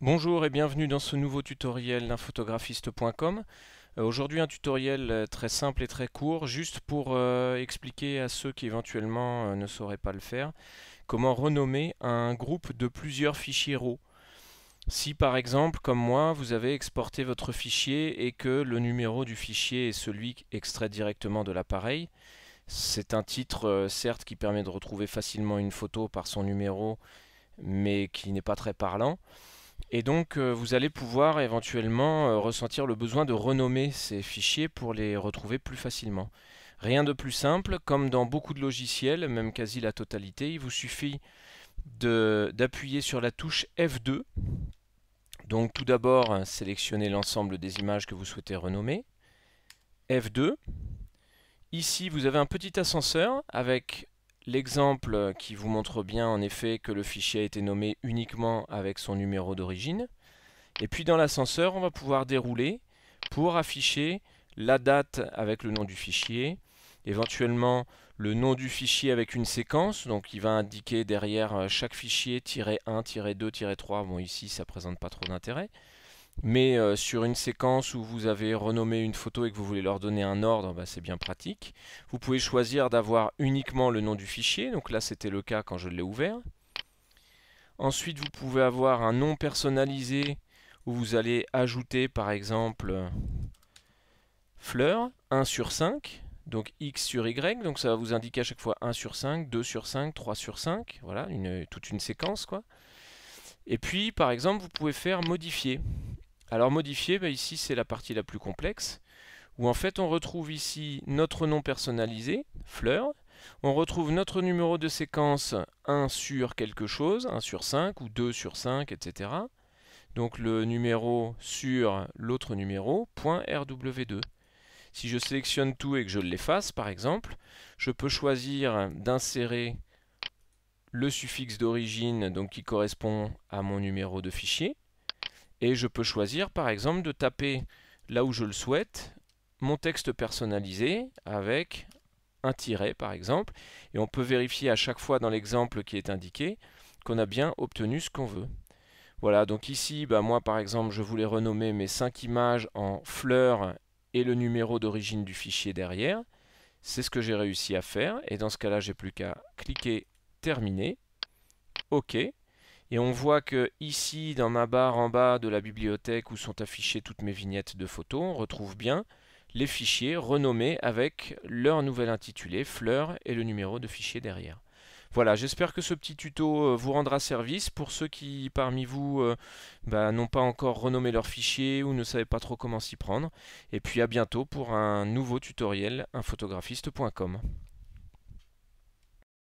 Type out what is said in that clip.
Bonjour et bienvenue dans ce nouveau tutoriel d'infotographiste.com. Aujourd'hui un tutoriel très simple et très court, juste pour expliquer à ceux qui éventuellement ne sauraient pas le faire, comment renommer un groupe de plusieurs fichiers RAW. Si par exemple, comme moi, vous avez exporté votre fichier et que le numéro du fichier est celui extrait directement de l'appareil, c'est un titre certes qui permet de retrouver facilement une photo par son numéro, mais qui n'est pas très parlant. Et donc vous allez pouvoir éventuellement ressentir le besoin de renommer ces fichiers pour les retrouver plus facilement. Rien de plus simple, comme dans beaucoup de logiciels, même quasi la totalité, il vous suffit d'appuyer sur la touche F2. Donc tout d'abord, sélectionnez l'ensemble des images que vous souhaitez renommer. F2. Ici, vous avez un petit ascenseur avec l'exemple qui vous montre bien en effet que le fichier a été nommé uniquement avec son numéro d'origine. Et puis dans l'ascenseur, on va pouvoir dérouler pour afficher la date avec le nom du fichier, éventuellement le nom du fichier avec une séquence, donc il va indiquer derrière chaque fichier "-1", "-2", "-3", bon ici ça présente pas trop d'intérêt, mais sur une séquence où vous avez renommé une photo et que vous voulez leur donner un ordre, bah, c'est bien pratique. Vous pouvez choisir d'avoir uniquement le nom du fichier, donc là c'était le cas quand je l'ai ouvert. Ensuite vous pouvez avoir un nom personnalisé où vous allez ajouter par exemple fleur 1 sur 5, donc X sur Y, donc ça va vous indiquer à chaque fois 1 sur 5, 2 sur 5, 3 sur 5, voilà, toute une séquence quoi. Et puis par exemple vous pouvez faire modifier. Alors modifier, bah, ici c'est la partie la plus complexe, où en fait on retrouve ici notre nom personnalisé, fleur, on retrouve notre numéro de séquence 1 sur quelque chose, 1 sur 5 ou 2 sur 5, etc. Donc le numéro sur l'autre numéro, .rw2. Si je sélectionne tout et que je l'efface par exemple, je peux choisir d'insérer le suffixe d'origine donc qui correspond à mon numéro de fichier. Et je peux choisir par exemple de taper là où je le souhaite mon texte personnalisé avec un tiret par exemple. Et on peut vérifier à chaque fois dans l'exemple qui est indiqué qu'on a bien obtenu ce qu'on veut. Voilà, donc ici, bah moi par exemple, je voulais renommer mes 5 images en fleurs et le numéro d'origine du fichier derrière. C'est ce que j'ai réussi à faire. Et dans ce cas-là, j'ai plus qu'à cliquer terminer. OK. Et on voit que ici, dans ma barre en bas de la bibliothèque où sont affichées toutes mes vignettes de photos, on retrouve bien les fichiers renommés avec leur nouvel intitulé, fleurs et le numéro de fichier derrière. Voilà, j'espère que ce petit tuto vous rendra service pour ceux qui parmi vous n'ont pas encore renommé leur fichier ou ne savent pas trop comment s'y prendre. Et puis à bientôt pour un nouveau tutoriel infotographiste.com.